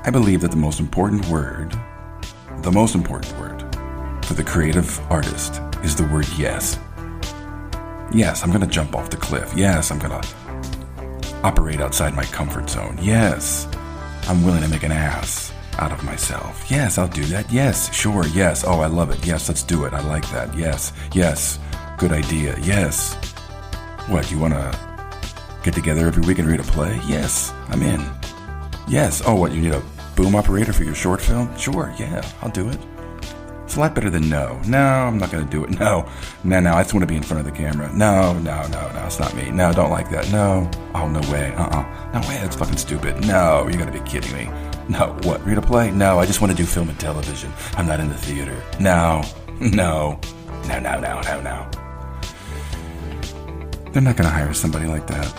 I believe that the most important word for the creative artist is the word yes. Yes, I'm going to jump off the cliff. Yes, I'm going to operate outside my comfort zone. Yes, I'm willing to make an ass out of myself. Yes, I'll do that. Yes, sure. Yes. Oh, I love it. Yes, let's do it. I like that. Yes. Yes. Good idea. Yes. What, you want to get together every week and read a play? Yes, I'm in. Yes. Oh, what, you need a boom operator for your short film? Sure. Yeah, I'll do it. It's a lot better than no. No, I'm not going to do it. No, I just want to be in front of the camera. No, it's not me. No, don't like that. No. Oh, no way. No way, that's fucking stupid. No, you got to be kidding me. No, what, read a play? No, I just want to do film and television. I'm not in the theater. No. They're not going to hire somebody like that.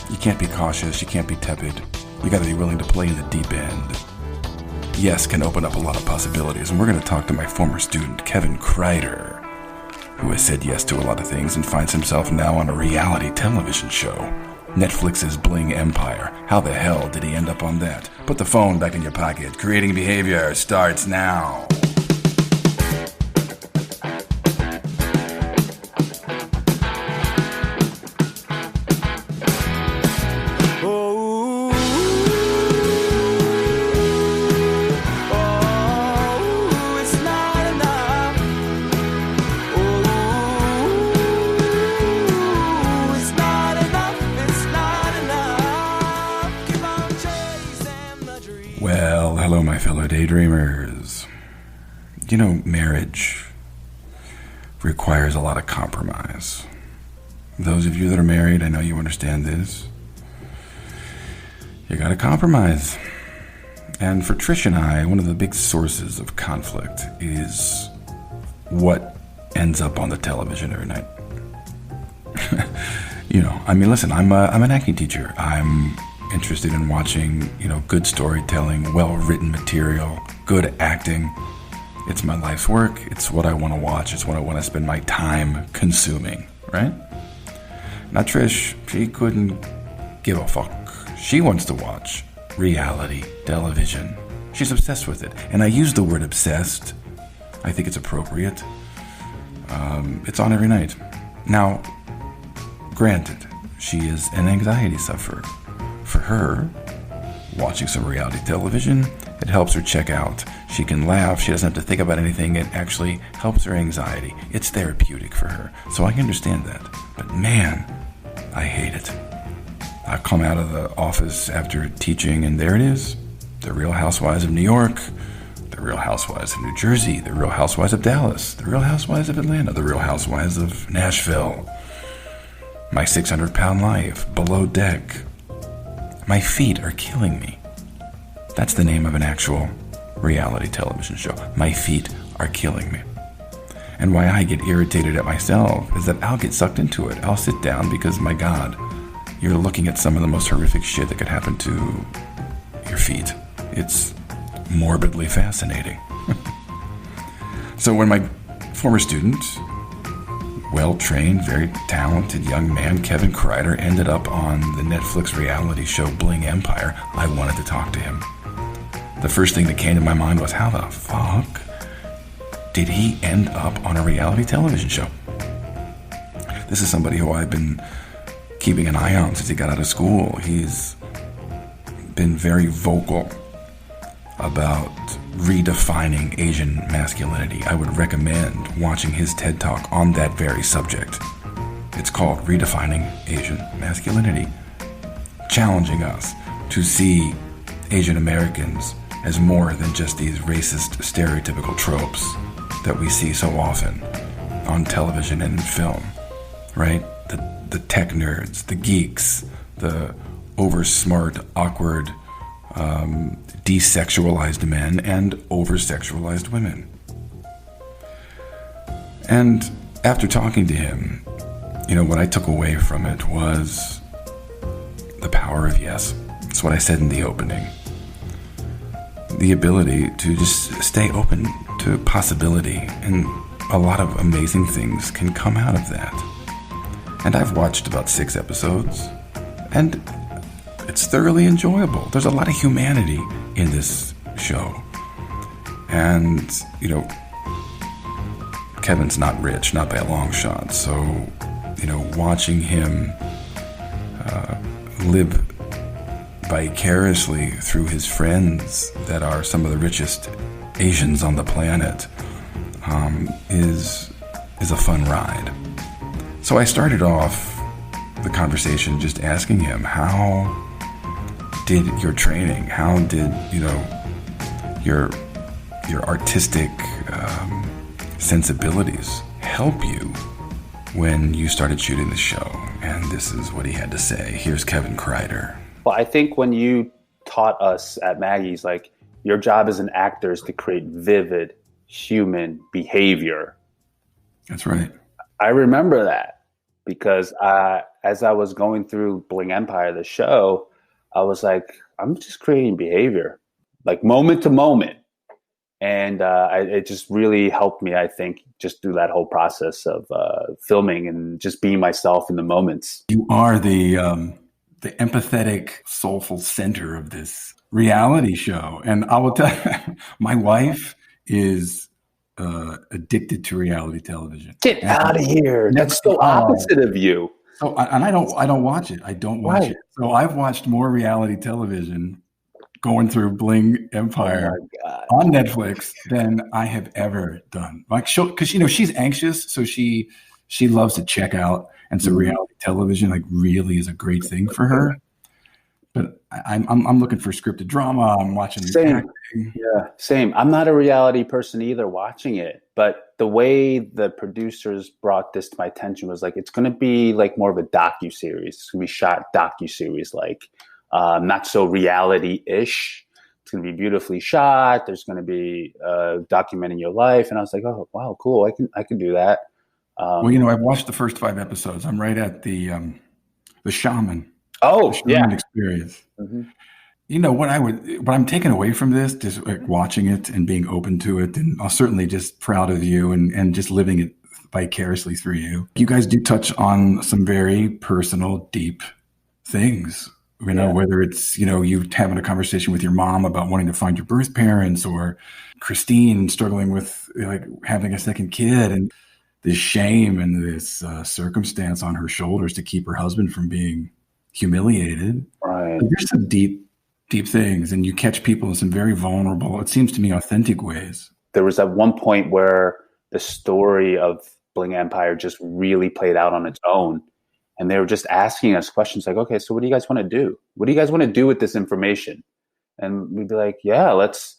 You can't be cautious. You can't be tepid. You got to be willing to play in the deep end. Yes can open up a lot of possibilities, and we're going to talk to my former student, Kevin Kreider, who has said yes to a lot of things and finds himself now on a reality television show. Netflix's Bling Empire. How the hell did he end up on that? Put the phone back in your pocket. Creating Behavior starts now. Well, hello, my fellow daydreamers. You know, marriage requires a lot of compromise. Those of you that are married, I know you understand this. You gotta compromise. And for Trish and I, one of the big sources of conflict is what ends up on the television every night. Listen, I'm an acting teacher. I'm interested in watching, good storytelling, well-written material, good acting. It's my life's work. It's what I want to watch. It's what I want to spend my time consuming, right? Now, Trish, she couldn't give a fuck. She wants to watch reality television. She's obsessed with it. And I use the word obsessed. I think it's appropriate. It's on every night. Now, granted, she is an anxiety sufferer. For her, watching some reality television, it helps her check out. She can laugh. She doesn't have to think about anything. It actually helps her anxiety. It's therapeutic for her. So I can understand that. But man, I hate it. I come out of the office after teaching, and there it is. The Real Housewives of New York, the Real Housewives of New Jersey, the Real Housewives of Dallas, the Real Housewives of Atlanta, the Real Housewives of Nashville. My 600-pound life, Below Deck. My feet are killing me. That's the name of an actual reality television show. My feet are killing me. And why I get irritated at myself is that I'll get sucked into it. I'll sit down because, my God, you're looking at some of the most horrific shit that could happen to your feet. It's morbidly fascinating. So when my former student, well-trained, very talented young man, Kevin Kreider, ended up on the Netflix reality show Bling Empire, I wanted to talk to him. The first thing that came to my mind was, how the fuck did he end up on a reality television show? This is somebody who I've been keeping an eye on since he got out of school. He's been very vocal about redefining Asian masculinity. I would recommend watching his TED Talk on that very subject. It's called Redefining Asian Masculinity, challenging us to see Asian Americans as more than just these racist, stereotypical tropes that we see so often on television and in film, right? The tech nerds, the geeks, the over-smart, awkward, desexualized men and over-sexualized women. And after talking to him, what I took away from it was the power of yes. That's what I said in the opening. The ability to just stay open to possibility, and a lot of amazing things can come out of that. And I've watched about 6 episodes, and It's thoroughly enjoyable. There's a lot of humanity in this show. And, Kevin's not rich, not by a long shot. So, watching him live vicariously through his friends that are some of the richest Asians on the planet is a fun ride. So I started off the conversation just asking him, how did your training, how did your artistic sensibilities help you when you started shooting the show? And this is what he had to say. Here's Kevin Kreider. Well, I think when you taught us at Maggie's, like, your job as an actor is to create vivid human behavior. That's right. I remember that because as I was going through Bling Empire, the show, I was like, I'm just creating behavior, like moment to moment. And it just really helped me, I think, just through that whole process of filming and just being myself in the moments. You are the empathetic, soulful center of this reality show. And I will tell you, my wife is addicted to reality television. Get out of here. That's so opposite of you. So, and I don't watch it. I don't watch it. So I've watched more reality television going through Bling Empire on Netflix than I have ever done. Like, because she's anxious, so she loves to check out, and so reality television really is a great thing for her. But I'm looking for scripted drama. I'm watching acting. Yeah, same. I'm not a reality person either watching it, but the way the producers brought this to my attention was like, it's going to be like more of a docuseries. It's going to be shot docuseries, like not so reality-ish. It's going to be beautifully shot. There's going to be documenting your life. And I was like, oh, wow, cool. I can do that. Well, I've watched the first 5 episodes. I'm right at the shaman. Oh, the shaman experience. Mm-hmm. What I'm taking away from this, just like watching it and being open to it, and I'm certainly just proud of you and just living it vicariously through you. You guys do touch on some very personal, deep things. Whether it's, you having a conversation with your mom about wanting to find your birth parents, or Christine struggling with having a second kid, and this shame and this circumstance on her shoulders to keep her husband from being humiliated. Right. There's some deep things, and you catch people in some very vulnerable, it seems to me, authentic ways. There was at one point where the story of Bling Empire just really played out on its own. And they were just asking us questions like, okay, so what do you guys want to do? What do you guys want to do with this information? And we'd be like, yeah, let's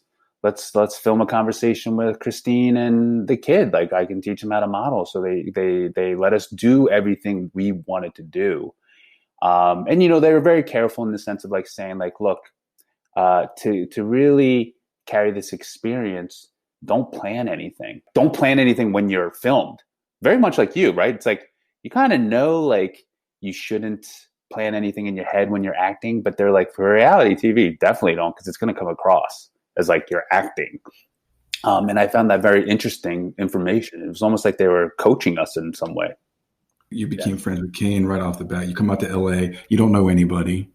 film a conversation with Christine and the kid. Like, I can teach them how to model. So they let us do everything we wanted to do. And, they were very careful in the sense of saying look, to really carry this experience, don't plan anything. Don't plan anything when you're filmed. Very much like you, right? It's like, you kind of know, you shouldn't plan anything in your head when you're acting, but they're like, for reality TV, definitely don't, because it's going to come across as you're acting. And I found that very interesting information. It was almost like they were coaching us in some way. You became friends with Kane right off the bat. You come out to LA. You don't know anybody.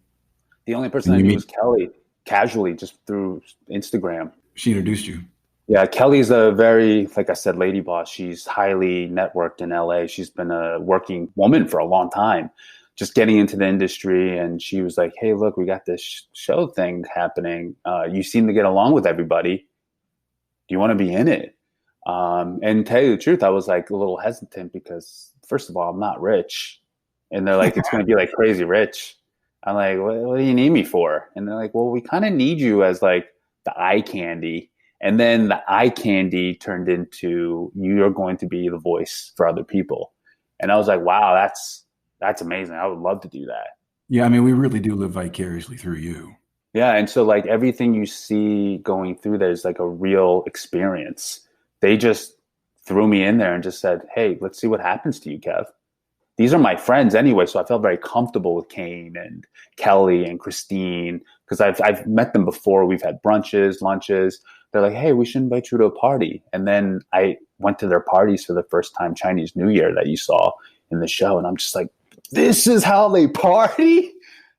The only person I knew was Kelly, casually, just through Instagram. She introduced you. Yeah, Kelly's a very, like I said, lady boss. She's highly networked in LA. She's been a working woman for a long time, just getting into the industry. And she was like, hey, look, we got this show thing happening. You seem to get along with everybody. Do you want to be in it? And to tell you the truth, I was a little hesitant because, first of all, I'm not rich. And they're like, it's going to be crazy rich. I'm like, what do you need me for? And they're like, well, we kind of need you as the eye candy. And then the eye candy turned into, you're going to be the voice for other people. And I was like, wow, that's amazing. I would love to do that. Yeah, we really do live vicariously through you. Yeah, and so everything you see going through there is a real experience. They just threw me in there and just said, hey, let's see what happens to you, Kev. These are my friends anyway, so I felt very comfortable with Kane and Kelly and Christine because I've met them before. We've had brunches, lunches. They're like, hey, we should invite you to a party. And then I went to their parties for the first time, Chinese New Year, that you saw in the show. And I'm just like, this is how they party?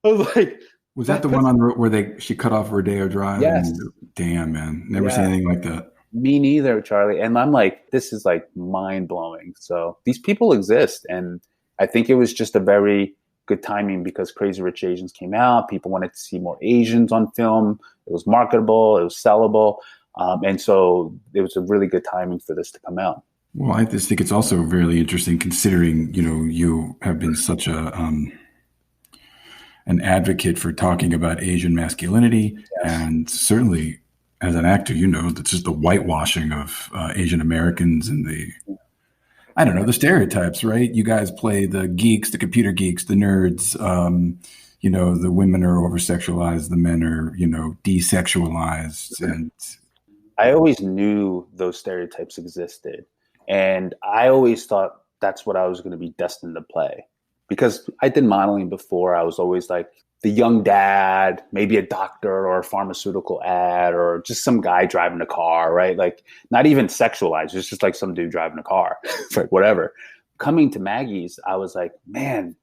I was like, Was that That the one puts on where she cut off Rodeo Drive? yes, And damn, man, never seen yeah. anything like that. Me neither, Charlie. And I'm like, this is like mind blowing. So these people exist. And I think it was just a very good timing because Crazy Rich Asians came out. People wanted to see more Asians on film. It was marketable, it was sellable. And so it was a really good timing for this to come out. Well, I just think it's also really interesting considering, you have been such an advocate for talking about Asian masculinity, Yes. and certainly as an actor, that's just the whitewashing of Asian Americans and I don't know, the stereotypes, right? You guys play the geeks, the computer geeks, the nerds. The women are over sexualized, the men are, desexualized, and I always knew those stereotypes existed. And I always thought that's what I was going to be destined to play. Because I did modeling before, I was always like the young dad, maybe a doctor or a pharmaceutical ad, or just some guy driving a car, right? Like not even sexualized. It's just like some dude driving a car. It's like whatever. Coming to Maggie's, I was like, man,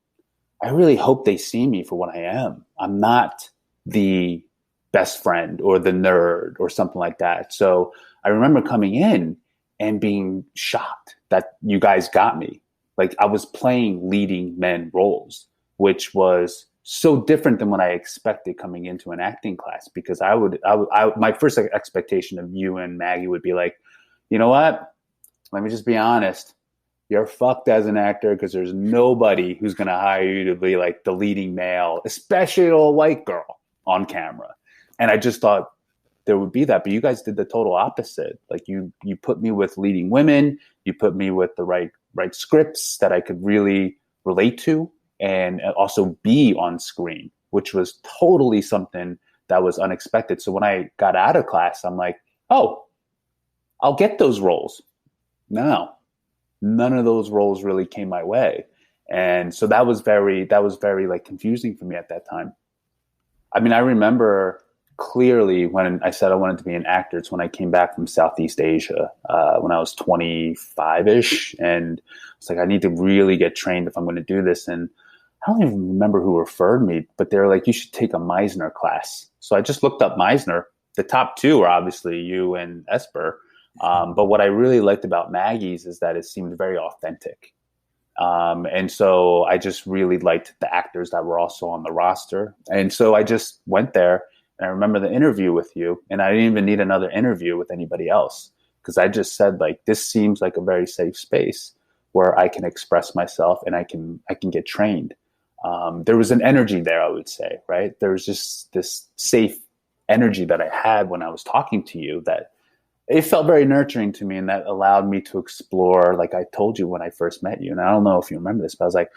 I really hope they see me for what I am. I'm not the best friend or the nerd or something like that. So I remember coming in and being shocked that you guys got me. Like I was playing leading men roles, which was so different than what I expected coming into an acting class. Because my first expectation of you and Maggie would be like, you know what? Let me just be honest. You're fucked as an actor because there's nobody who's going to hire you to be like the leading male, especially a white girl on camera. And I just thought there would be that, but you guys did the total opposite. Like you put me with leading women, you put me with the right scripts that I could really relate to and also be on screen, which was totally something that was unexpected. So when I got out of class, I'm like, oh, I'll get those roles. No, none of those roles really came my way. And so that was very like confusing for me at that time. I mean, I remember clearly when I said I wanted to be an actor, it's when I came back from Southeast Asia, when I was 25-ish. And it's like, I need to really get trained if I'm going to do this. And I don't even remember who referred me, but they're like, you should take a Meisner class. So I just looked up Meisner. The top two are obviously you and Esper. But what I really liked about Maggie's is that it seemed very authentic. And so I just really liked the actors that were also on the roster. And so I just went there, and I remember the interview with you, and I didn't even need another interview with anybody else because I just said, like, this seems like a very safe space where I can express myself and I can get trained. There was an energy there, I would say, right? There was just this safe energy that I had when I was talking to you that it felt very nurturing to me, and that allowed me to explore, like I told you when I first met you. And I don't know if you remember this, but I was like,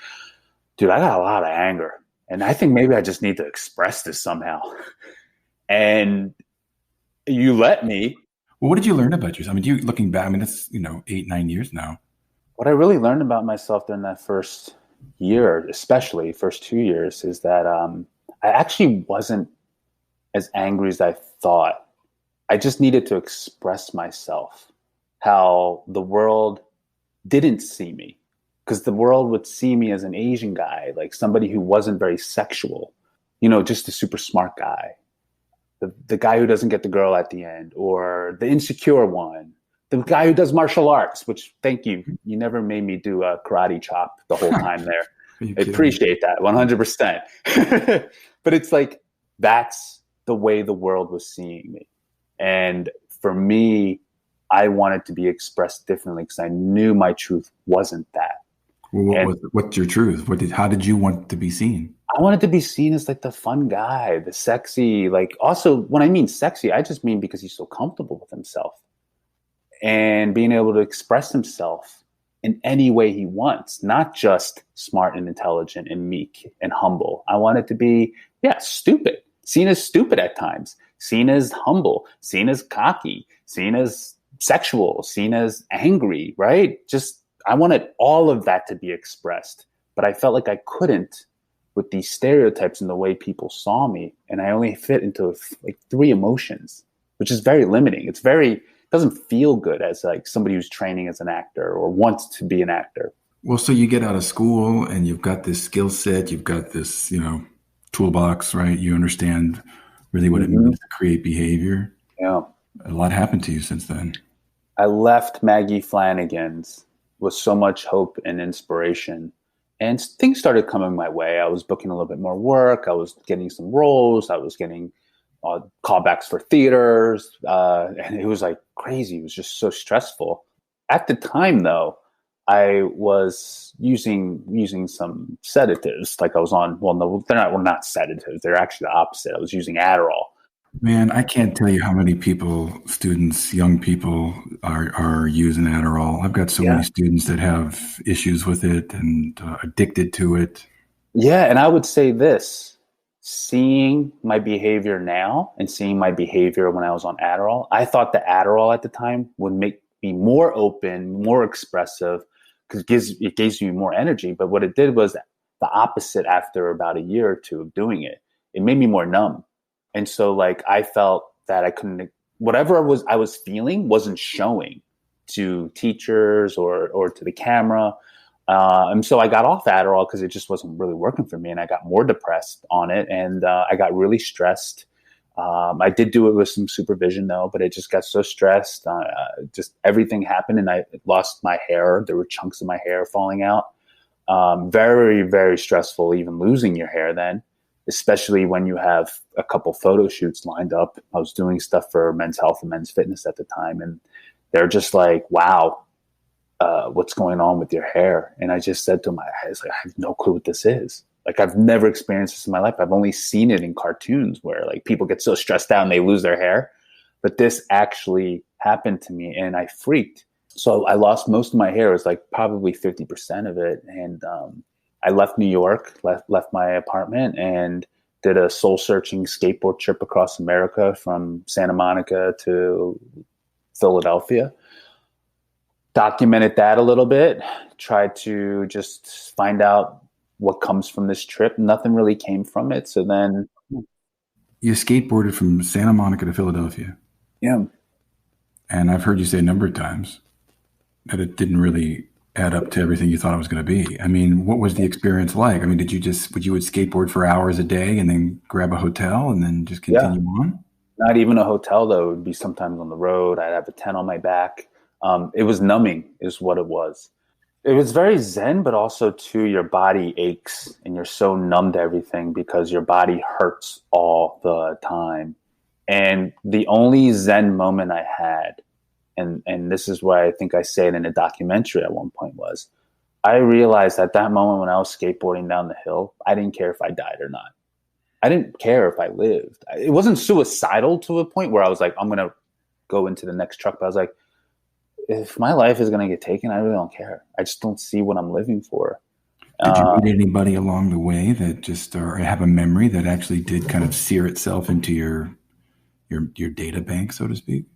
dude, I got a lot of anger, and I think maybe I just need to express this somehow. And you let me. Well, what did you learn about yourself? I mean, looking back, I mean, that's 8, 9 years now. What I really learned about myself during that first year, especially first 2 years, is that I actually wasn't as angry as I thought. I just needed to express myself, how the world didn't see me, because the world would see me as an Asian guy, like somebody who wasn't very sexual, just a super smart guy, the guy who doesn't get the girl at the end, or the insecure one, the guy who does martial arts, which, thank you, you never made me do a karate chop the whole time there. I appreciate that 100%. But it's like, that's the way the world was seeing me. And for me, I wanted to be expressed differently because I knew my truth wasn't that. Well, what's your truth? How did you want to be seen? I wanted to be seen as like the fun guy, the sexy, like, also when I mean sexy, I just mean because he's so comfortable with himself and being able to express himself in any way he wants, not just smart and intelligent and meek and humble. I wanted to be, stupid, seen as stupid at times, seen as humble, seen as cocky, seen as sexual, seen as angry, right? Just, I wanted all of that to be expressed, but I felt like I couldn't with these stereotypes and the way people saw me. And I only fit into like 3 emotions, which is very limiting. Doesn't feel good as like somebody who's training as an actor or wants to be an actor. Well, so you get out of school and you've got this skill set, you've got this, toolbox, right? You understand really what it Hmm. means to create behavior. Yeah. A lot happened to you since then. I left Maggie Flanagan's with so much hope and inspiration. And things started coming my way. I was booking a little bit more work. I was getting some roles. I was getting callbacks for theaters. And it was like crazy. It was just so stressful. At the time, though, I was using some sedatives. Like I was on, well, no, they're not, well, not sedatives. They're actually the opposite. I was using Adderall. Man, I can't tell you how many people, students, young people are using Adderall. I've got so Yeah. many students that have issues with it and addicted to it. Yeah, and I would say this, seeing my behavior now and seeing my behavior when I was on Adderall, I thought the Adderall at the time would make me more open, more expressive, because it gives you more energy. But what it did was the opposite after about a year or two of doing it. It made me more numb. And so like I felt that I couldn't whatever I was feeling wasn't showing to teachers or to the camera. And so I got off Adderall because it just wasn't really working for me, and I got more depressed on it, and I got really stressed. I did do it with some supervision though, but it just got so stressed. Just everything happened, and I lost my hair. There were chunks of my hair falling out. Very, very stressful, even losing your hair then, especially when you have a couple photo shoots lined up. I was doing stuff for Men's Health and Men's Fitness at the time, and they're just like, wow, what's going on with your hair? And I just said to him, I was like, I have no clue what this is. Like, I've never experienced this in my life. I've only seen it in cartoons where like people get so stressed out and they lose their hair. But this actually happened to me and I freaked. So I lost most of my hair. It was like probably 50% of it. And I left New York, left my apartment, and did a soul searching skateboard trip across America from Santa Monica to Philadelphia. Documented that a little bit, tried to just find out what comes from this trip. Nothing really came from it. So then, You skateboarded from Santa Monica to Philadelphia, yeah, and I've heard you say a number of times that it didn't really add up to everything you thought it was going to be. I mean, what was the experience like? I mean, would you skateboard for hours a day and then grab a hotel and then just yeah, continue on? not even a hotel though. It would be sometimes on the road. I'd have a tent on my back. It was numbing, is what it was. It was very zen, but also too, your body aches and you're so numb to everything because your body hurts all the time. And the only zen moment I had, and this is why I think I say it in a documentary at one point, was I realized at that moment when I was skateboarding down the hill, I didn't care if I died or not. I didn't care if I lived. It wasn't suicidal to a point where I was like, I'm gonna go into the next truck. But I was like, if my life is gonna get taken, I really don't care. I just don't see what I'm living for. Did you Uh, meet anybody along the way that just or have a memory that actually did kind of sear itself into your data bank, so to speak?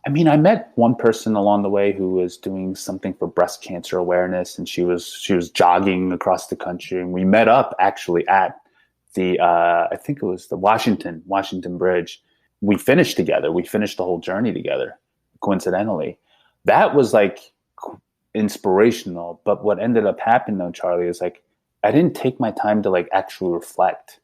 I mean, I met one person along the way who was doing something for breast cancer awareness, and she was jogging across the country, and we met up actually at the I think it was the Washington Bridge. We finished together. We finished the whole journey together. Coincidentally, that was like inspirational. But what ended up happening though, Charlie, is like I didn't take my time to like actually reflect.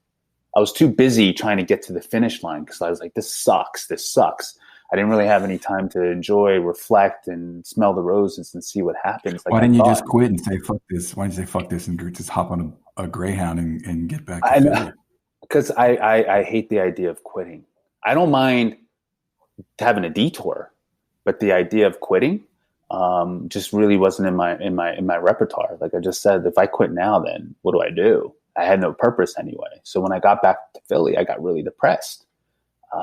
I was too busy trying to get to the finish line because I was like, this sucks. This sucks. I didn't really have any time to enjoy, reflect, and smell the roses and see what happens. Like Why I didn't you thought. just quit and say fuck this? Why didn't you say fuck this and just hop on a Greyhound and get back to I Philly? because I hate the idea of quitting. I don't mind having a detour, but the idea of quitting just really wasn't in my repertoire. Like I just said, if I quit now, then what do I do? I had no purpose anyway. So when I got back to Philly, I got really depressed.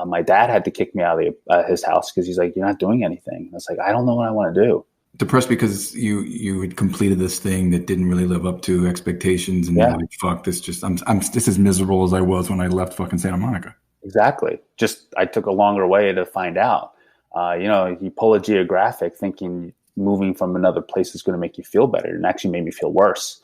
My dad had to kick me out of his house because he's like, "You're not doing anything." I was like, "I don't know what I want to do." Depressed because you had completed this thing that didn't really live up to expectations, and you're Yeah, like, "Fuck this! Just I'm just as miserable as I was when I left fucking Santa Monica." exactly. Just I took a longer way to find out. You pull a geographic thinking moving from another place is going to make you feel better, and actually made me feel worse.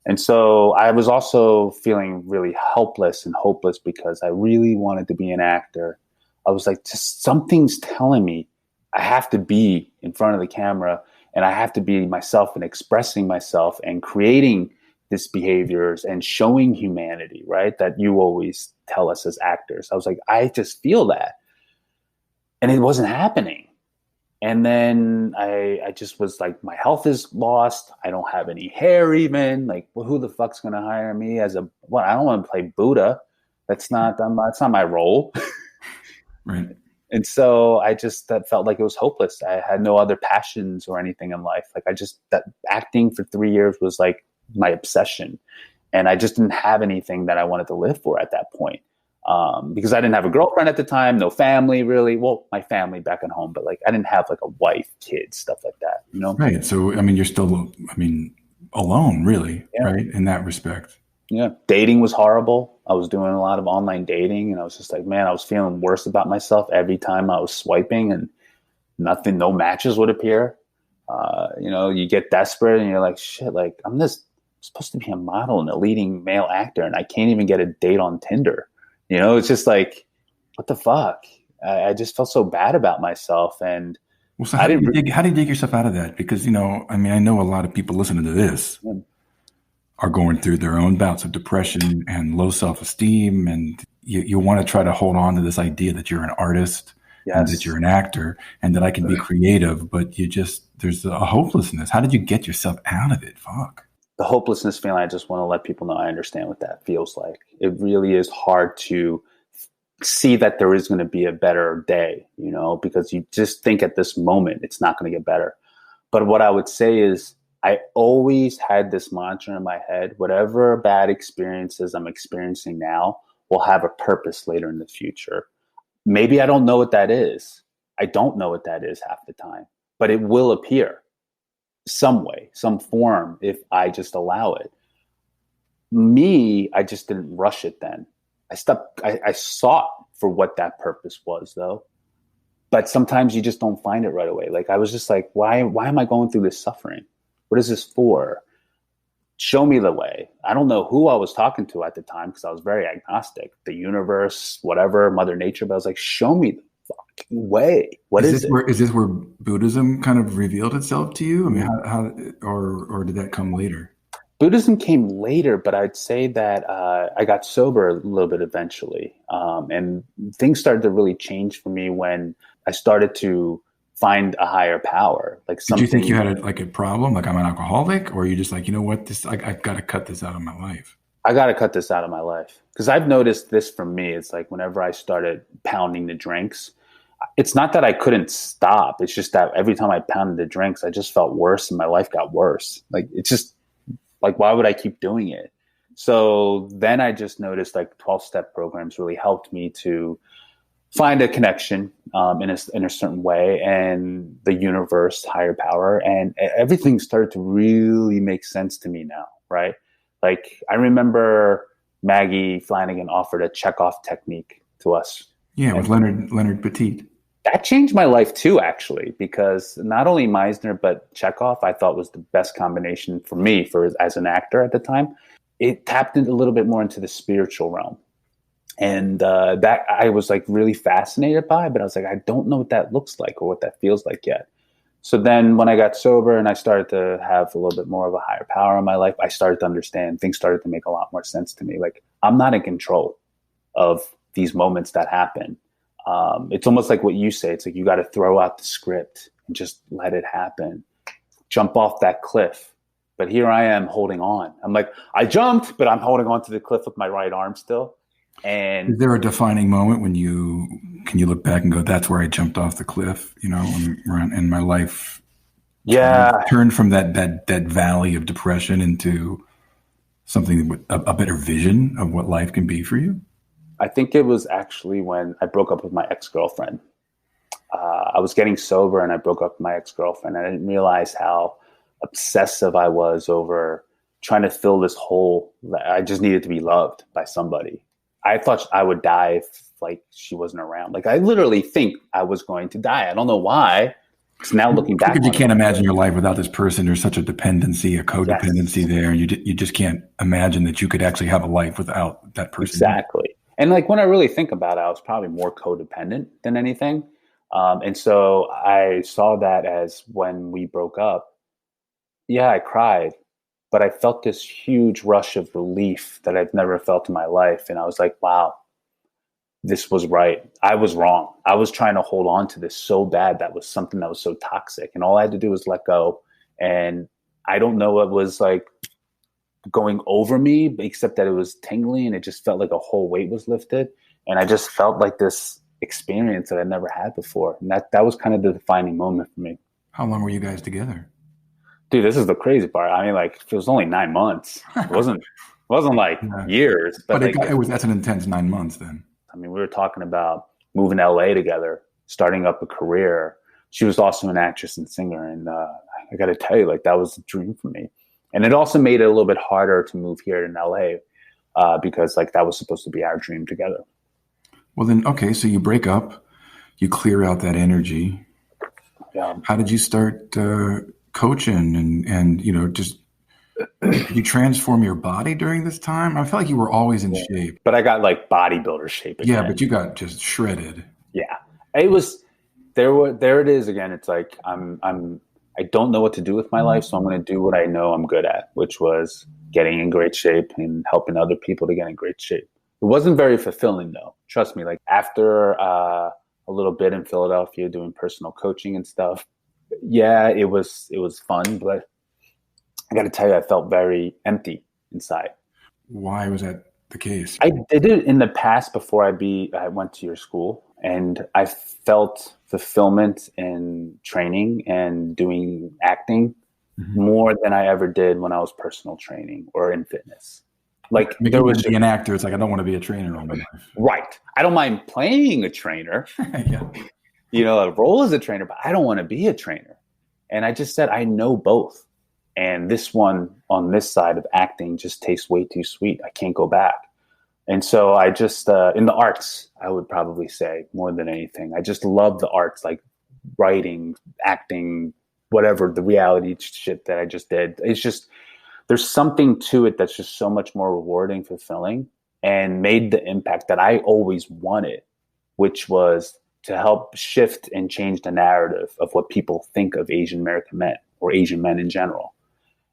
And so I was also feeling really helpless and hopeless because I really wanted to be an actor. I was like, just something's telling me I have to be in front of the camera and I have to be myself and expressing myself and creating this behaviors and showing humanity, right? That you always tell us as actors. I was like, I just feel that. And it wasn't happening. And then I just was like, my health is lost. I don't have any hair even. Like, well, who the fuck's going to hire me as a, well, I don't want to play Buddha. That's not my role. Right. And so I just that felt like it was hopeless. I had no other passions or anything in life. Like that acting for 3 years was like my obsession. And I just didn't have anything that I wanted to live for at that point. Because I didn't have a girlfriend at the time, no family really. Well, my family back at home, but like I didn't have like a wife, kids, stuff like that, you know? Right. So, I mean, you're still, I mean, alone, really, Yeah. right? In that respect. Yeah. Dating was horrible. I was doing a lot of online dating and I was just like, man, I was feeling worse about myself every time I was swiping and no matches would appear. You get desperate and you're like, shit, like I'm supposed to be a model and a leading male actor and I can't even get a date on Tinder. It's just like, what the fuck? I just felt so bad about myself. And well, so how do you dig yourself out of that? Because, I mean, I know a lot of people listening to this are going through their own bouts of depression and low self-esteem. And you want to try to hold on to this idea that you're an artist and that you're an actor and that I can be creative, but there's a hopelessness. How did you get yourself out of it? Fuck. The hopelessness feeling, I just want to let people know I understand what that feels like. It really is hard to see that there is going to be a better day, because you just think at this moment it's not going to get better. But what I would say is I always had this mantra in my head, whatever bad experiences I'm experiencing now will have a purpose later in the future. Maybe I don't know what that is. I don't know what that is half the time, but it will appear some way, some form, if I just allow it. I just didn't rush it then. I sought for what that purpose was though. But sometimes you just don't find it right away. Like I was just like, why am I going through this suffering? What is this for? Show me the way. I don't know who I was talking to at the time because I was very agnostic. The universe, whatever, Mother Nature. But I was like, show me the fucking way. What is it? Is this where Buddhism kind of revealed itself to you? I mean, how or did that come later? Buddhism came later, but I'd say that I got sober a little bit eventually. And things started to really change for me when I started to find a higher power. Like did you think you had a problem? Like I'm an alcoholic? Or are you just like, you know what, I've got to cut this out of my life? I got to cut this out of my life. Because I've noticed this for me. It's like whenever I started pounding the drinks, it's not that I couldn't stop. It's just that every time I pounded the drinks, I just felt worse and my life got worse. Like it's just like, why would I keep doing it? So then I just noticed like 12-step programs really helped me to find a connection in a certain way, and the universe, higher power, and everything started to really make sense to me now, right? Like I remember Maggie Flanagan offered a Chekhov technique to us. Yeah, with Leonard Petit. That changed my life too, actually, because not only Meisner but Chekhov I thought was the best combination for me as an actor at the time. It tapped in a little bit more into the spiritual realm. And that I was like really fascinated by, but I was like, I don't know what that looks like or what that feels like yet. So then when I got sober and I started to have a little bit more of a higher power in my life, I started to understand, things started to make a lot more sense to me. Like I'm not in control of these moments that happen. It's almost like what you say. It's like you got to throw out the script and just let it happen. Jump off that cliff. But here I am holding on. I'm like, I jumped, but I'm holding on to the cliff with my right arm still. And is there a defining moment when can you look back and go, that's where I jumped off the cliff, in my life? Turned from that valley of depression into something with a better vision of what life can be for you? I think it was actually when I broke up with my ex-girlfriend. I was getting sober and I broke up with my ex-girlfriend. I didn't realize how obsessive I was over trying to fill this hole. I just needed to be loved by somebody. I thought I would die if like she wasn't around. Like I literally think I was going to die. I don't know why. Because now looking back, because you can't imagine your life without this person. There's such a dependency, a codependency there, and you just can't imagine that you could actually have a life without that person. Exactly. And like when I really think about it, I was probably more codependent than anything. And so I saw that as when we broke up. Yeah, I cried, but I felt this huge rush of relief that I've never felt in my life. And I was like, wow, this was right. I was wrong. I was trying to hold on to this so bad. That was something that was so toxic. And all I had to do was let go. And I don't know what was like going over me, except that it was tingling and it just felt like a whole weight was lifted. And I just felt like this experience that I never had before. And that was kind of the defining moment for me. How long were you guys together? Dude, this is the crazy part. I mean, like, it was only 9 months. It wasn't like years. But like, that's an intense 9 months then. I mean, we were talking about moving to LA together, starting up a career. She was also an actress and singer. And I got to tell you, like, that was a dream for me. And it also made it a little bit harder to move here in LA because, like, that was supposed to be our dream together. Well, then, okay, so you break up, you clear out that energy. Yeah. How did you start coaching and just did you transform your body during this time? I feel like you were always in shape. But I got like bodybuilder shape again. Yeah, but you got just shredded. Yeah. It was there it is again. It's like I don't know what to do with my life, so I'm going to do what I know I'm good at, which was getting in great shape and helping other people to get in great shape. It wasn't very fulfilling though. Trust me, like after a little bit in Philadelphia doing personal coaching and stuff, yeah, it was fun, but I got to tell you, I felt very empty inside. Why was that the case? I did it in the past before I went to your school, and I felt fulfillment in training and doing acting more than I ever did when I was personal training or in fitness. Like there was to be an actor. It's like, I don't want to be a trainer all my life. Right. I don't mind playing a trainer. Yeah. A role as a trainer, but I don't want to be a trainer. And I just said, I know both. And this one on this side of acting just tastes way too sweet. I can't go back. And so I just, in the arts, I would probably say more than anything, I just love the arts, like writing, acting, whatever, the reality shit that I just did. It's just, there's something to it that's just so much more rewarding, fulfilling, and made the impact that I always wanted, which was to help shift and change the narrative of what people think of Asian American men or Asian men in general.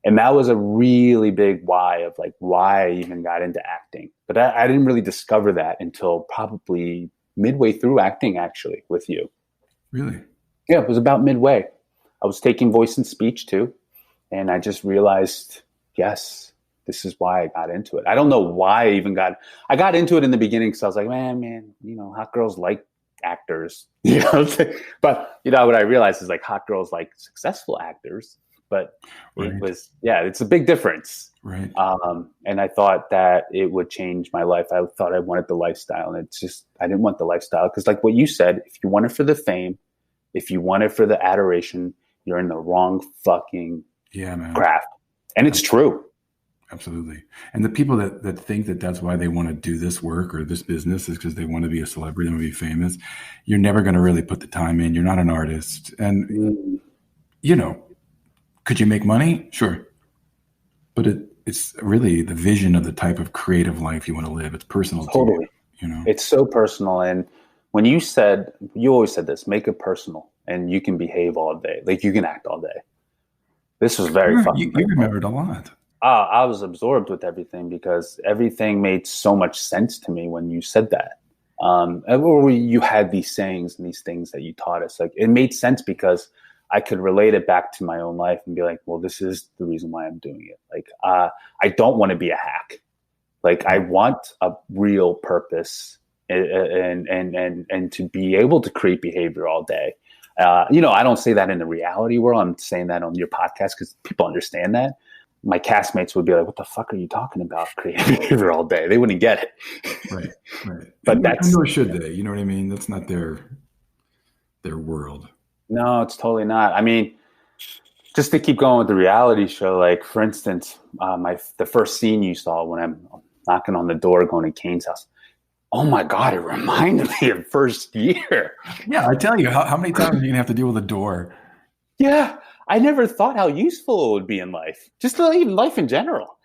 And that was a really big why of like why I even got into acting. But I didn't really discover that until probably midway through acting, actually, with you. Really? Yeah, it was about midway. I was taking voice and speech too. And I just realized, yes, this is why I got into it. I don't know why I got into it in the beginning because I was like, man, hot girls like actors. But what I realized is like hot girls like successful actors. But It was, it's a big difference. Right. And I thought that it would change my life. I thought I wanted the lifestyle. And it's just, I didn't want the lifestyle. Because like what you said, if you want it for the fame, if you want it for the adoration, you're in the wrong fucking craft. And it's true. Absolutely. And the people that think that that's why they want to do this work or this business is because they want to be a celebrity, they want to be famous. You're never going to really put the time in. You're not an artist. And, could you make money? Sure. But it's really the vision of the type of creative life you want to live. It's personal. Totally. To you, It's so personal. And when you always said this, make it personal and you can behave all day. Like you can act all day. This was very fun. You remembered a lot. I was absorbed with everything because everything made so much sense to me when you said that. Or you had these sayings and these things that you taught us. Like it made sense because I could relate it back to my own life and be like, well, this is the reason why I'm doing it. Like, I don't want to be a hack. Like, I want a real purpose and to be able to create behavior all day. I don't say that in the reality world. I'm saying that on your podcast because people understand that. My castmates would be like, what the fuck are you talking about? Creating behavior all day. They wouldn't get it. Right. But nor should they. You know what I mean? That's not their world. No, it's totally not. I mean, just to keep going with the reality show, like for instance, the first scene you saw when I'm knocking on the door going to Kane's house. Oh my God, it reminded me of first year. Yeah, I tell you, how many times are you going to have to deal with a door? Yeah, I never thought how useful it would be in life, just even life in general.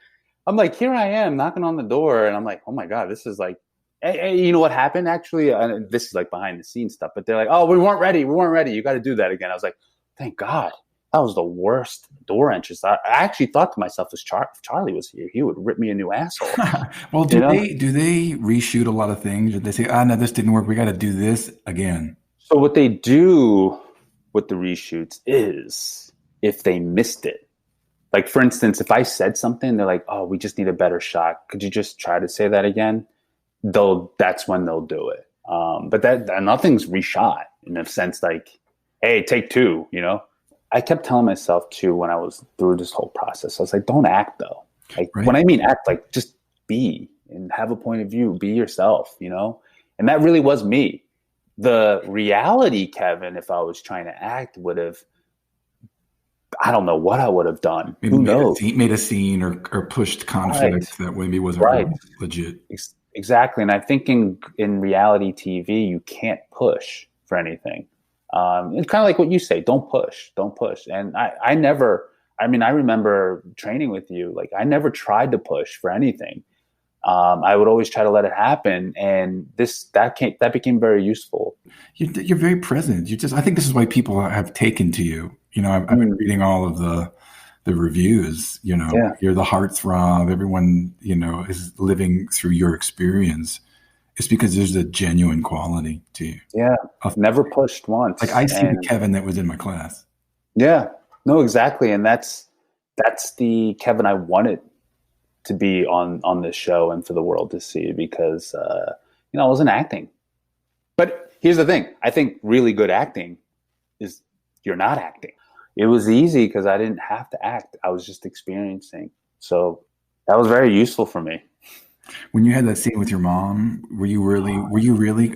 I'm like, here I am knocking on the door and I'm like, oh my God, this is like, hey, you know what happened actually? This is like behind the scenes stuff, but they're like, oh, we weren't ready. You got to do that again. I was like, thank God. That was the worst door entrance. I actually thought to myself, if Charlie was here, he would rip me a new asshole. Well, You know. do they reshoot a lot of things? Or they say, no, this didn't work. We got to do this again. So what they do with the reshoots is if they missed it. Like for instance, if I said something, they're like, "Oh, we just need a better shot. Could you just try to say that again?" That's when they'll do it. But that nothing's reshot in a sense. Like, hey, take two. You know, I kept telling myself too when I was through this whole process. I was like, "Don't act though. Like Right. when I mean act, like just be and have a point of view. Be yourself. You know." And that really was me. The reality, Kevin, if I was trying to act, would have, I don't know what I would have done. Maybe Who knows? made a scene or pushed Right, conflict that maybe wasn't right, really legit. exactly. And I think in reality TV, you can't push for anything. It's kind of like what you say: don't push, don't push. And I never. I mean, I remember training with you. Like I never tried to push for anything. I would always try to let it happen, and that became very useful. You're very present. I think this is why people have taken to you. I've been reading all of the reviews. Yeah, You're the heartthrob. Everyone, is living through your experience. It's because there's a genuine quality to you. yeah. Never pushed once. Like I see the Kevin that was in my class. Yeah, no, exactly, and that's the Kevin I wanted to be on this show and for the world to see because I wasn't acting. But here's the thing: I think really good acting is you're not acting. It was easy because I didn't have to act; I was just experiencing. So that was very useful for me. When you had that scene with your mom, were you really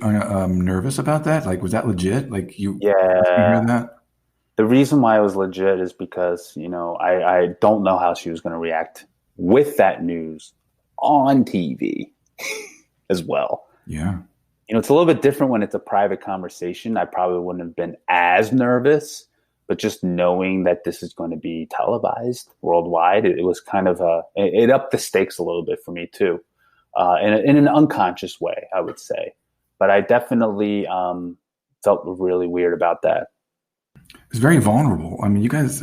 nervous about that? Like, was that legit? Like you Yeah, heard that? the reason why it was legit is because I don't know how she was going to react with that news on TV as well. Yeah. It's a little bit different when it's a private conversation. I probably wouldn't have been as nervous, but just knowing that this is going to be televised worldwide, it was kind of it upped the stakes a little bit for me too, in an unconscious way, I would say. But I definitely felt really weird about that. It's very vulnerable. I mean, you guys,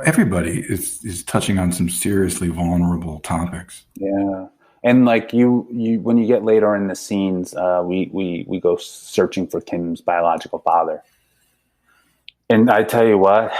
everybody is touching on some seriously vulnerable topics. Yeah. And like you, when you get later in the scenes, we go searching for Kim's biological father, and I tell you what,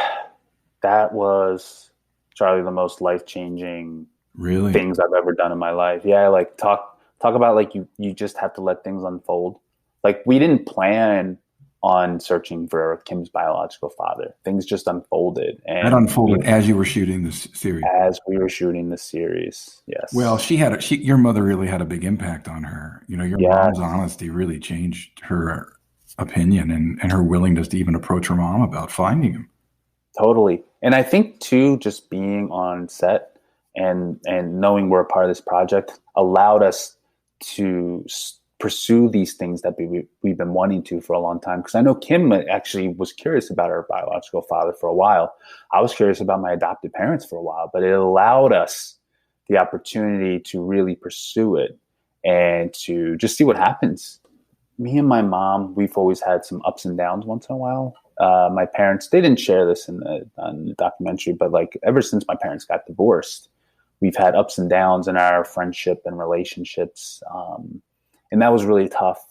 that was Charlie the most life changing Really? things I've ever done in my life. Yeah, like talk about like you just have to let things unfold. Like we didn't plan on searching for Kim's biological father. Things just unfolded, That and unfolded as you were shooting this series. as we were shooting the series, yes. Well, your mother really had a big impact on her. Your Yeah, mom's honesty really changed her opinion and her willingness to even approach her mom about finding him. totally. And I think too, just being on set and knowing we're a part of this project allowed us to pursue these things that we've been wanting to for a long time. Because I know Kim actually was curious about her biological father for a while. I was curious about my adopted parents for a while, but it allowed us the opportunity to really pursue it and to just see what happens. Me and my mom, we've always had some ups and downs once in a while. My parents, they didn't share this on the documentary, but like ever since my parents got divorced, we've had ups and downs in our friendship and relationships. And that was really tough.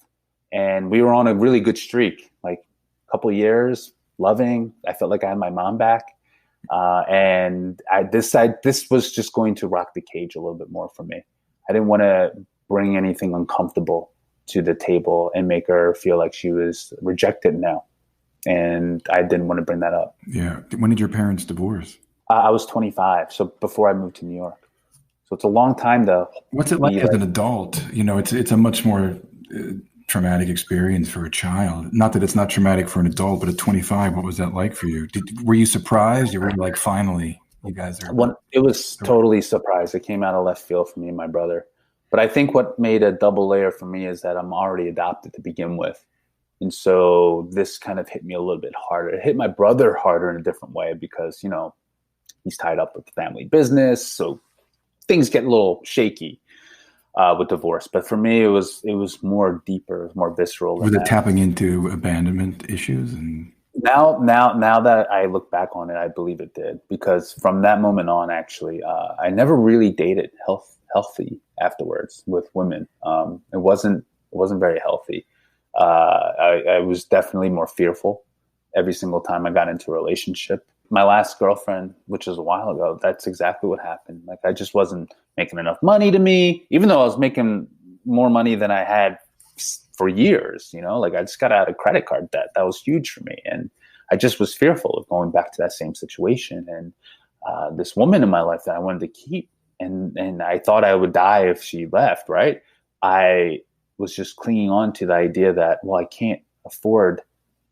And we were on a really good streak, like a couple of years, loving. I felt like I had my mom back. And this was just going to rock the cage a little bit more for me. I didn't want to bring anything uncomfortable to the table and make her feel like she was rejected now. And I didn't want to bring that up. Yeah. When did your parents divorce? I was 25, so before I moved to New York. So it's a long time to What's it like as an adult? It's a much more traumatic experience for a child. Not that it's not traumatic for an adult, but at 25, what was that like for you? Were you surprised? You were like, finally, you guys are. It was totally surprised. It came out of left field for me and my brother. But I think what made a double layer for me is that I'm already adopted to begin with. And so this kind of hit me a little bit harder. It hit my brother harder in a different way because, he's tied up with family business. So things get a little shaky with divorce. But for me, it was more deeper, more visceral. Was it tapping into abandonment issues? Now that I look back on it, I believe it did, because from that moment on, actually, I never really dated healthy afterwards with women. It wasn't very healthy. I was definitely more fearful every single time I got into a relationship. My last girlfriend, which was a while ago, that's exactly what happened. Like, I just wasn't making enough money to me, even though I was making more money than I had for years. Like, I just got out of credit card debt. That was huge for me. And I just was fearful of going back to that same situation. And this woman in my life that I wanted to keep, and I thought I would die if she left, right? I was just clinging on to the idea that, well, I can't afford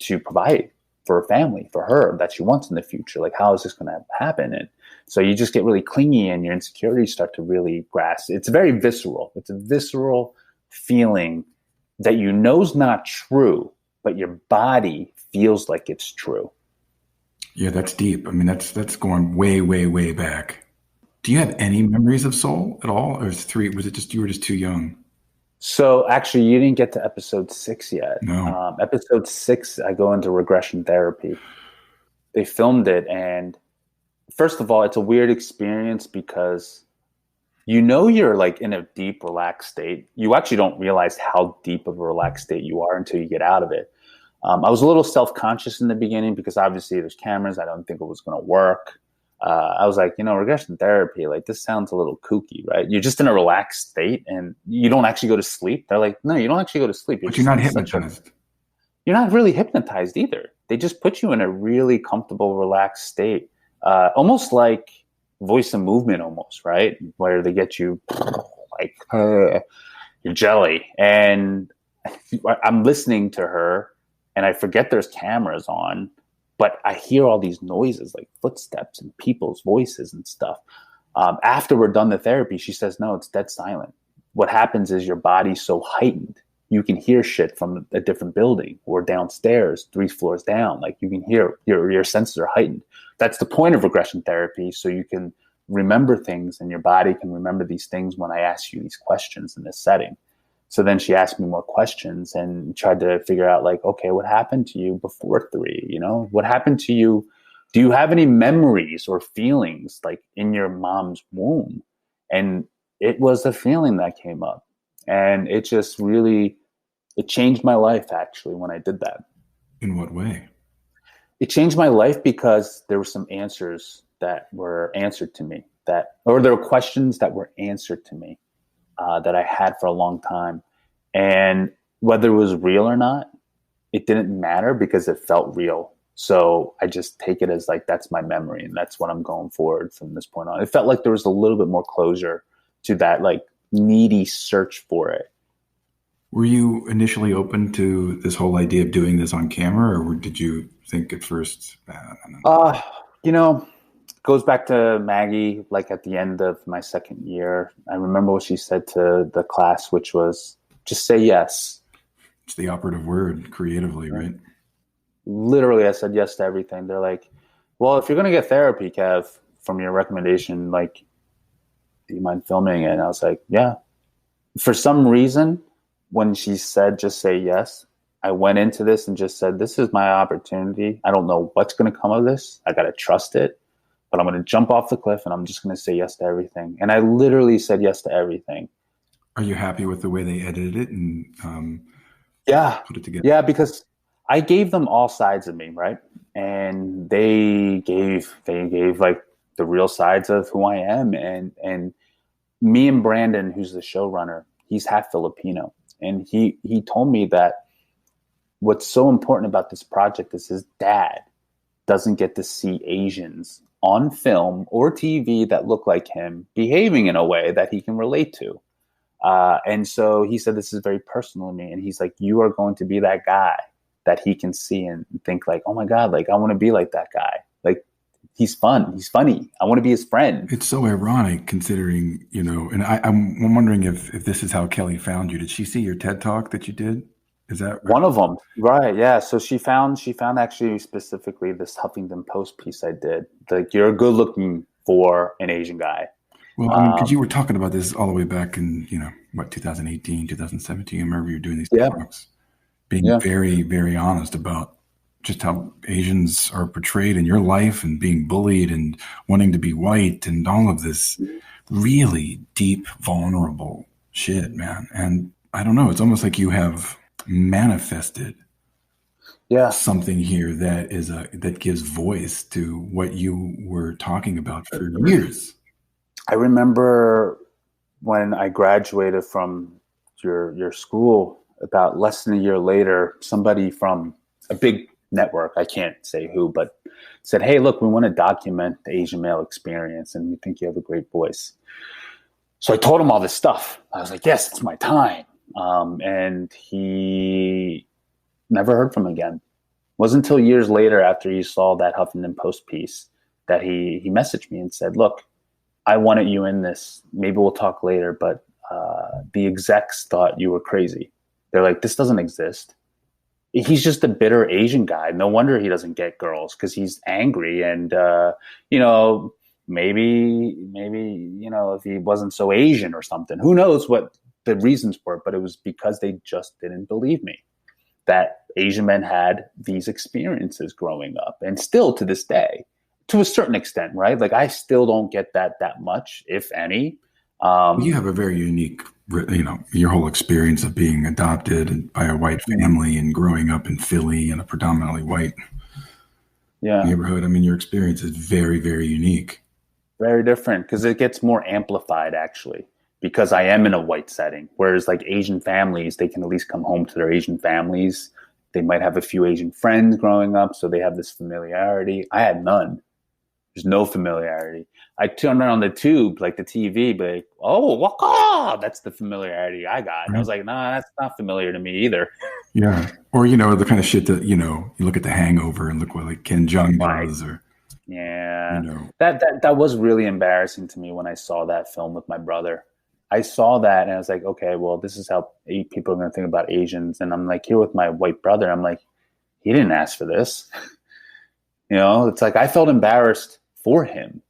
to provide for a family, for her, that she wants in the future. Like, how is this going to happen? And so you just get really clingy, and your insecurities start to really grasp. It's very visceral. It's a visceral feeling that is not true, but your body feels like it's true. Yeah, that's deep. I mean, that's going way, way, way back. Do you have any memories of soul at all? Or was it just you were just too young? So actually, you didn't get to episode 6 yet. No. Episode 6, I go into regression therapy. They filmed it, and first of all, it's a weird experience because you're like in a deep, relaxed state. You actually don't realize how deep of a relaxed state you are until you get out of it. I was a little self-conscious in the beginning because obviously there's cameras. I don't think it was going to work. I was like, regression therapy, like, this sounds a little kooky, right? You're just in a relaxed state and you don't actually go to sleep. They're like, no, you don't actually go to sleep. But you're not hypnotized. You're not really hypnotized either. They just put you in a really comfortable, relaxed state, almost like voice and movement, almost, right? Where they get you like you're jelly. And I'm listening to her, and I forget there's cameras on. But I hear all these noises, like footsteps and people's voices and stuff. After we're done the therapy, she says, no, it's dead silent. What happens is your body's so heightened, you can hear shit from a different building or downstairs, 3 floors down. Like, you can hear, your senses are heightened. That's the point of regression therapy, so you can remember things and your body can remember these things when I ask you these questions in this setting. So then she asked me more questions and tried to figure out, like, okay, what happened to you before 3? What happened to you? Do you have any memories or feelings like in your mom's womb? And it was a feeling that came up, and it just really, it changed my life actually when I did that. In what way? It changed my life because there were some answers that were answered to me, or there were questions that were answered to me. That I had for a long time. And whether it was real or not, it didn't matter because it felt real. So I just take it as like, that's my memory, and that's what I'm going forward from this point on. It felt like there was a little bit more closure to that, like, needy search for it. Were you initially open to this whole idea of doing this on camera, or did you think at first? Goes back to Maggie, like at the end of my second year. I remember what she said to the class, which was, just say yes. It's the operative word creatively, right? Literally, I said yes to everything. They're like, well, if you're going to get therapy, Kev, from your recommendation, like, do you mind filming it? And I was like, yeah. For some reason, when she said, just say yes, I went into this and just said, this is my opportunity. I don't know what's going to come of this. I got to trust it. But I'm going to jump off the cliff and I'm just going to say yes to everything. And I literally said yes to everything. Are you happy with the way they edited it and put it together? Yeah, because I gave them all sides of me, right? And they gave like the real sides of who I am. And me and Brandon, who's the showrunner, he's half Filipino. And he told me that what's so important about this project is his dad doesn't get to see Asians on film or TV that look like him behaving in a way that he can relate to. And so he said, this is very personal to me. And he's like, you are going to be that guy that he can see and think like, oh my God, like, I want to be like that guy. Like, he's fun. He's funny. I want to be his friend. It's so ironic considering, and I'm wondering if this is how Kelly found you. Did she see your TED Talk that you did? Is that right? One of them? Right. Yeah. So she found actually specifically this Huffington Post piece I did. Like, you're good looking for an Asian guy. Well, I mean, because you were talking about this all the way back in, 2018, 2017. I remember you were doing these talks, being very, very honest about just how Asians are portrayed in your life and being bullied and wanting to be white and all of this really deep, vulnerable shit, man. And I don't know, it's almost like you have manifested Yeah. something here that gives voice to what you were talking about for years. I remember when I graduated from your school, about less than a year later, somebody from a big network, I can't say who, but said, "Hey, look, we want to document the Asian male experience, and we think you have a great voice." So I told him all this stuff. I was like, "Yes, it's my time." And he never heard from him again. It wasn't until years later, after he saw that Huffington Post piece, that he messaged me and said, "Look, I wanted you in this. Maybe we'll talk later, but the execs thought you were crazy. They're like, this doesn't exist. He's just a bitter Asian guy. No wonder he doesn't get girls, because he's angry. And, you know, maybe, you know, if he wasn't so Asian or something, who knows what the reasons were, but it was because they just didn't believe me that Asian men had these experiences growing up, and still to this day, to a certain extent, right? Like I still don't get that much, if any. You have a very unique, your whole experience of being adopted by a white family and growing up in Philly in a predominantly white neighborhood. I mean, your experience is very, very unique. Very different, because it gets more amplified, actually, because I am in a white setting. Whereas like Asian families, they can at least come home to their Asian families. They might have a few Asian friends growing up, so they have this familiarity. I had none. There's no familiarity. I turned on the tube, like the TV, but like, oh, waka! That's the familiarity I got. And I was like, nah, that's not familiar to me either. Yeah. Or, the kind of shit that, you look at The Hangover and look what like Ken Jeong does, or yeah. That was really embarrassing to me when I saw that film with my brother. I saw that and I was like, okay, well, this is how people are going to think about Asians. And I'm like, here with my white brother, I'm like, he didn't ask for this. It's like I felt embarrassed for him,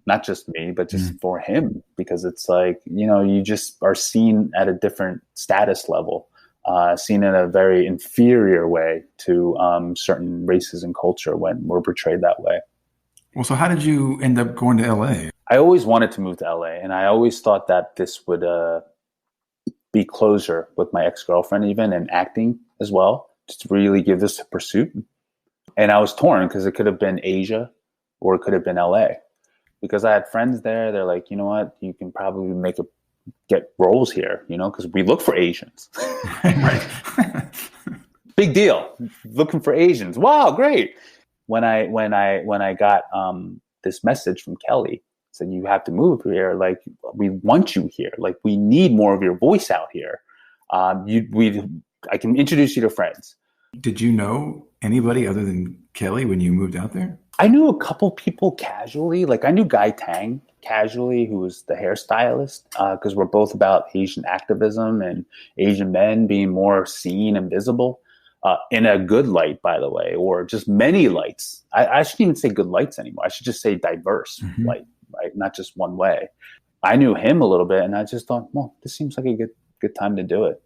not just me, but just for him, because it's like, you just are seen at a different status level, seen in a very inferior way to certain races and culture when we're portrayed that way. Well, so how did you end up going to LA? I always wanted to move to LA, and I always thought that this would be closer with my ex-girlfriend, even, and acting as well, just to really give this a pursuit. And I was torn, because it could have been Asia or it could have been LA, because I had friends there. They're like, you know what, you can probably get roles here, because we look for Asians. Right. Big deal. Looking for Asians. Wow, great. When I got this message from Kelly, said, you have to move here. Like, we want you here. Like, we need more of your voice out here. I can introduce you to friends. Did you know anybody other than Kelly when you moved out there? I knew a couple people casually. Like, I knew Guy Tang casually, who was the hairstylist, because we're both about Asian activism and Asian men being more seen and visible, in a good light, by the way, or just many lights. I shouldn't even say good lights anymore. I should just say diverse light, right? Not just one way. I knew him a little bit, and I just thought, well, this seems like a good time to do it.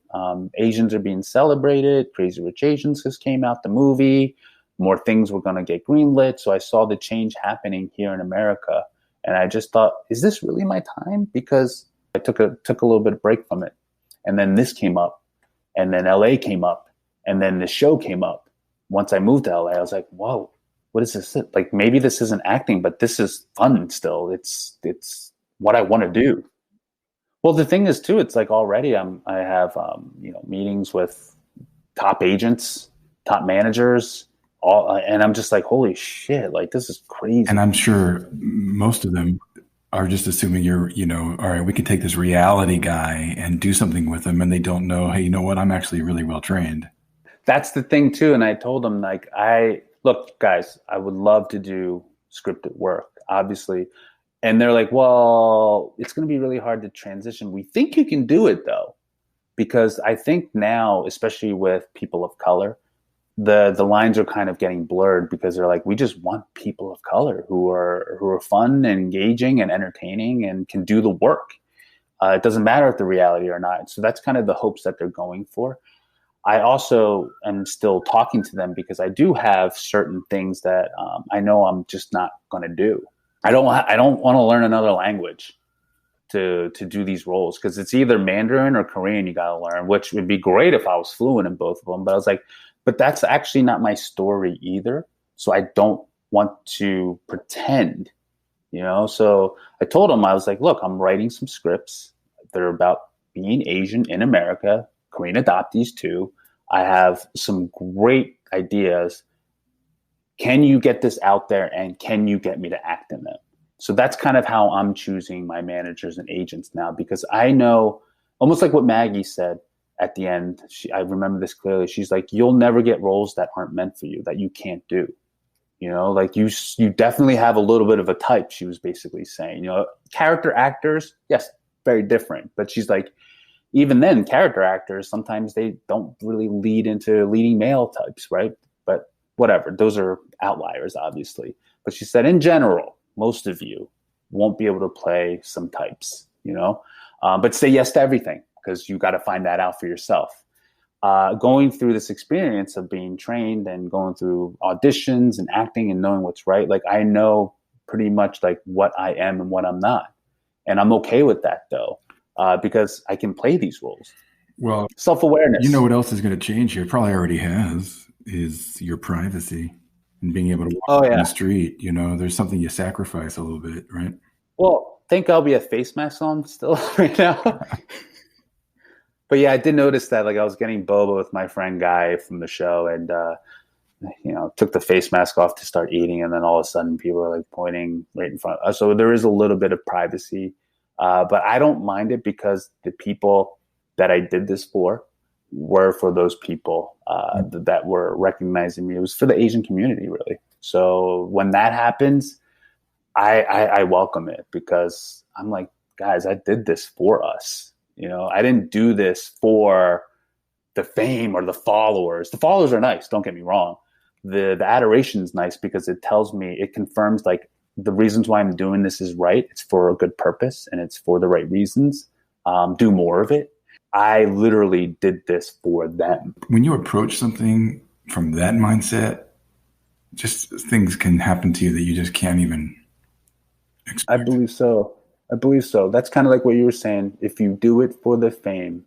Asians are being celebrated. Crazy Rich Asians just came out, the movie. More things were going to get greenlit. So I saw the change happening here in America. And I just thought, is this really my time? Because I took a little bit of break from it. And then this came up. And then LA came up. And then the show came up. Once I moved to LA, I was like, whoa, what is this? Like, maybe this isn't acting, but this is fun still. It's what I want to do. Well, the thing is, too, it's like already I have meetings with top agents, top managers, and I'm just like, holy shit, like, this is crazy. And I'm sure most of them are just assuming you're, all right, we can take this reality guy and do something with him, and they don't know, hey, you know what, I'm actually really well trained. That's the thing, too. And I told them, like, look, guys, I would love to do scripted work, obviously. And they're like, well, it's going to be really hard to transition. We think you can do it, though, because I think now, especially with people of color, the lines are kind of getting blurred, because they're like, we just want people of color who are fun and engaging and entertaining and can do the work. It doesn't matter if the reality or not. So that's kind of the hopes that they're going for. I also am still talking to them because I do have certain things that I know I'm just not going to do. I don't want to learn another language to do these roles because it's either Mandarin or Korean you got to learn, which would be great if I was fluent in both of them. But I was like, but that's actually not my story either. So I don't want to pretend, you know? So I told him, I was like, look, I'm writing some scripts. They're about being Asian in America, Korean adoptees too. I have some great ideas. Can you get this out there and can you get me to act in them? So that's kind of how I'm choosing my managers and agents now, because I know, almost like what Maggie said at the end. I remember this clearly. She's like, you'll never get roles that aren't meant for you, that you can't do. You know, like you definitely have a little bit of a type, she was basically saying. You know, character actors, yes, very different. But she's like, even then, character actors, sometimes they don't really lead into leading male types, right? But whatever, those are outliers, obviously. But she said, in general, most of you won't be able to play some types, you know, but say yes to everything, because you got to find that out for yourself. Going through this experience of being trained and going through auditions and acting and knowing what's right, like I know pretty much like what I am and what I'm not. And I'm okay with that though, because I can play these roles. Well, Self-awareness. you know what else is going to change here? Probably already has, is your privacy and being able to walk down the street. You know, there's something you sacrifice a little bit, right? Well, thank God we have face masks on still right now. But yeah, I did notice that, like, I was getting boba with my friend Guy from the show, and took the face mask off to start eating, and then all of a sudden people are like pointing right in front of us. So there is a little bit of privacy, but I don't mind it because the people that I did this for were for those people that were recognizing me. It was for the Asian community, really. So when that happens, I welcome it, because I'm like, guys, I did this for us. You know, I didn't do this for the fame or the followers. The followers are nice, don't get me wrong. The adoration is nice because it tells me, it confirms like the reasons why I'm doing this is right. It's for a good purpose and it's for the right reasons. Do more of it. I literally did this for them. When you approach something from that mindset, just things can happen to you that you just can't even expect. I believe so. That's kind of like what you were saying. If you do it for the fame,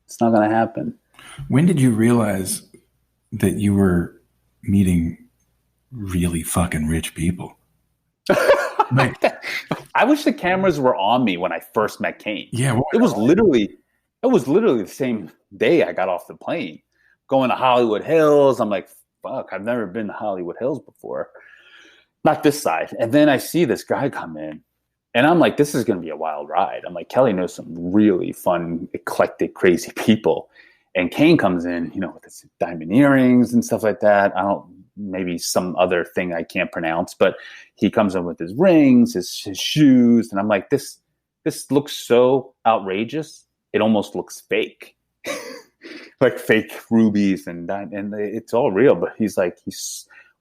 it's not going to happen. When did you realize that you were meeting really fucking rich people? Like, I wish the cameras were on me when I first met Kane. Yeah, it was literally the same day I got off the plane, going to Hollywood Hills. I'm like, fuck, I've never been to Hollywood Hills before. Not this side. And then I see this guy come in, and I'm like, this is going to be a wild ride. I'm like, Kelly knows some really fun, eclectic, crazy people. And Kane comes in, you know, with his diamond earrings and stuff like that. Maybe some other thing I can't pronounce, but he comes in with his rings, his shoes. And I'm like, this looks so outrageous. It almost looks fake, like fake rubies and it's all real. But he's like,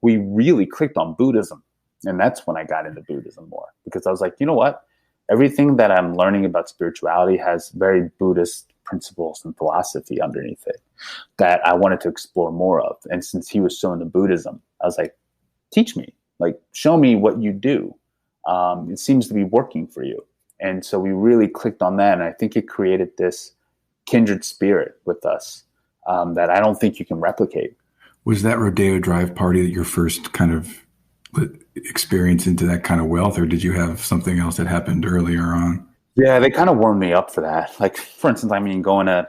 we really clicked on Buddhism. And that's when I got into Buddhism more, because I was like, you know what? Everything that I'm learning about spirituality has very Buddhist principles and philosophy underneath it that I wanted to explore more of. And since he was so into Buddhism, I was like, teach me, like, show me what you do. It seems to be working for you. And so we really clicked on that. And I think it created this kindred spirit with us that I don't think you can replicate. Was that Rodeo Drive party your first kind of experience into that kind of wealth, or did you have something else that happened earlier on? Yeah, they kind of warmed me up for that. Like, for instance, I mean, going to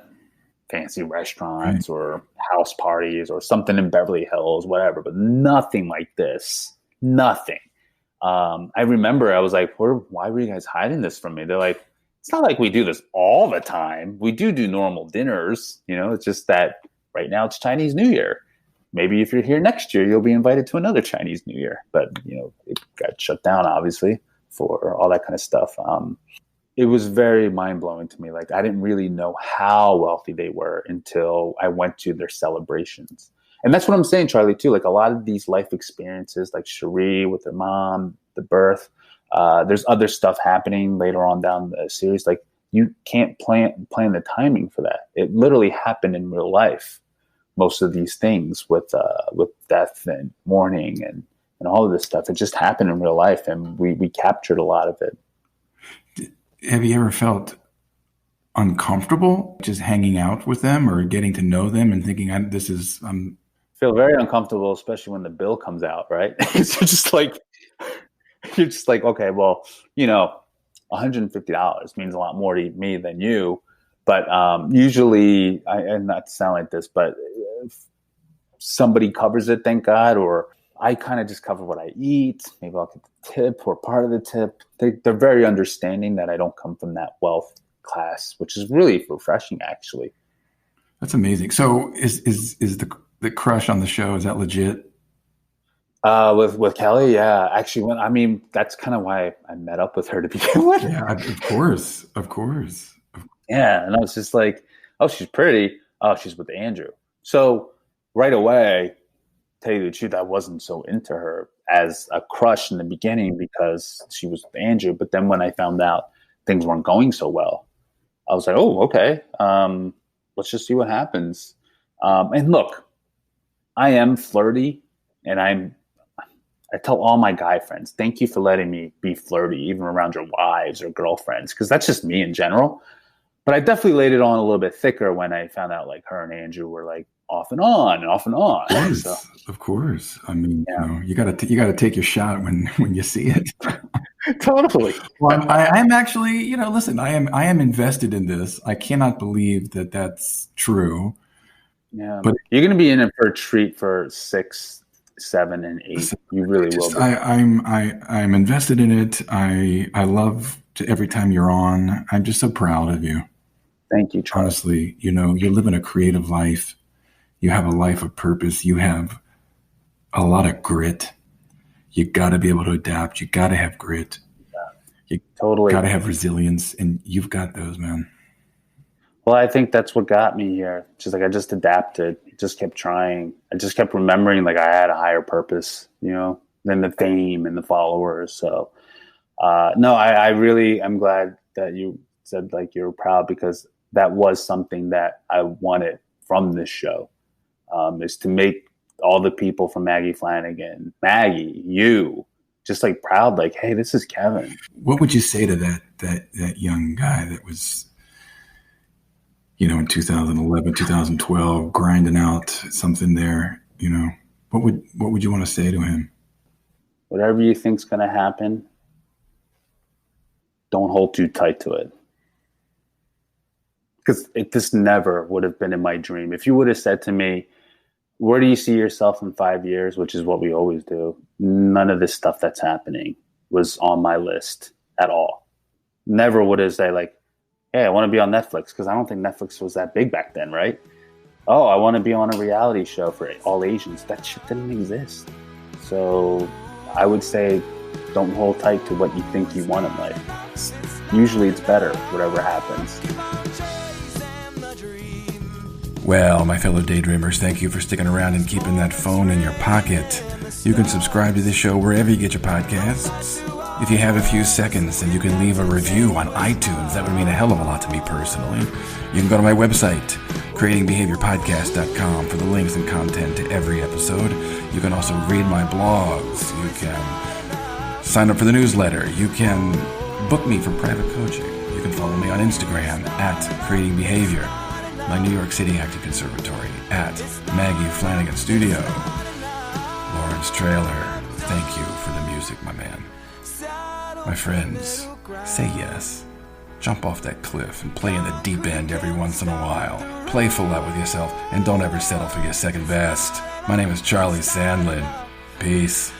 fancy restaurants or house parties or something in Beverly Hills, whatever, but nothing like this. Nothing. I remember I was like, why were you guys hiding this from me? They're like, it's not like we do this all the time. We do normal dinners. You know, it's just that right now it's Chinese New Year. Maybe if you're here next year, you'll be invited to another Chinese New Year. But, you know, it got shut down, obviously, for all that kind of stuff. It was very mind-blowing to me. Like, I didn't really know how wealthy they were until I went to their celebrations. And that's what I'm saying, Charlie, too. Like, a lot of these life experiences, like Cherie with her mom, the birth, there's other stuff happening later on down the series. Like, you can't plan the timing for that. It literally happened in real life. Most of these things with death and mourning and all of this stuff, it just happened in real life, and we captured a lot of it. Have you ever felt uncomfortable just hanging out with them or getting to know them and thinking, Feel very uncomfortable, especially when the bill comes out, right? So you're just like, okay, well, $150 means a lot more to me than you. But usually, and not to sound like this, but if somebody covers it, thank God, or I kind of just cover what I eat. Maybe I'll get the tip or part of the tip. They're very understanding that I don't come from that wealth class, which is really refreshing, actually. That's amazing. So is the crush on the show, is that legit? With Kelly, yeah. Actually, that's kind of why I met up with her to begin with. Yeah, of course. Yeah, and I was just like, oh, she's pretty. Oh, she's with Andrew. So right away, tell you the truth, I wasn't so into her as a crush in the beginning because she was with Andrew. But then when I found out things weren't going so well, I was like, oh, okay. Let's just see what happens. And look, I am flirty, and I tell all my guy friends, thank you for letting me be flirty, even around your wives or girlfriends, because that's just me in general. But I definitely laid it on a little bit thicker when I found out like her and Andrew were like off and on and off and on. Yes, so, of course. I mean, you gotta take your shot when you see it. Totally. Well, I'm actually, listen, I am invested in this. I cannot believe that that's true. Yeah, but you're going to be in it for a treat for 6, 7, and 8. You really will be. I'm invested in it. I love every time you're on. I'm just so proud of you. Thank you, Charlie. Honestly, you're living a creative life. You have a life of purpose. You have a lot of grit. You got to be able to adapt. You got to have grit. You got to have resilience, and you've got those, man. Well, I think that's what got me here. Just like I just adapted, just kept trying. I just kept remembering like I had a higher purpose, than the fame and the followers. So, no, I really am glad that you said like you're proud, because that was something that I wanted from this show, is to make all the people from Maggie Flanagan, Maggie, you, just like proud, like, hey, this is Kevin. What would you say to that young guy that was, in 2011, 2012, grinding out something there? What would you want to say to him? Whatever you think's going to happen, don't hold too tight to it. Because this never would have been in my dream. If you would have said to me, where do you see yourself in 5 years, which is what we always do, none of this stuff that's happening was on my list at all. Never would have said like, hey, I want to be on Netflix, because I don't think Netflix was that big back then, right? Oh, I want to be on a reality show for all Asians. That shit didn't exist. So I would say don't hold tight to what you think you want in life. Usually it's better, whatever happens. Well, my fellow daydreamers, thank you for sticking around and keeping that phone in your pocket. You can subscribe to this show wherever you get your podcasts. If you have a few seconds and you can leave a review on iTunes, that would mean a hell of a lot to me personally. You can go to my website, creatingbehaviorpodcast.com, for the links and content to every episode. You can also read my blogs. You can sign up for the newsletter. You can book me for private coaching. You can follow me on Instagram at Creating Behavior. My New York City Acting Conservatory at Maggie Flanagan Studio. Lawrence Trailer, thank you for the music, my man. My friends, say yes. Jump off that cliff and play in the deep end every once in a while. Play full out with yourself and don't ever settle for your second best. My name is Charlie Sandlan. Peace.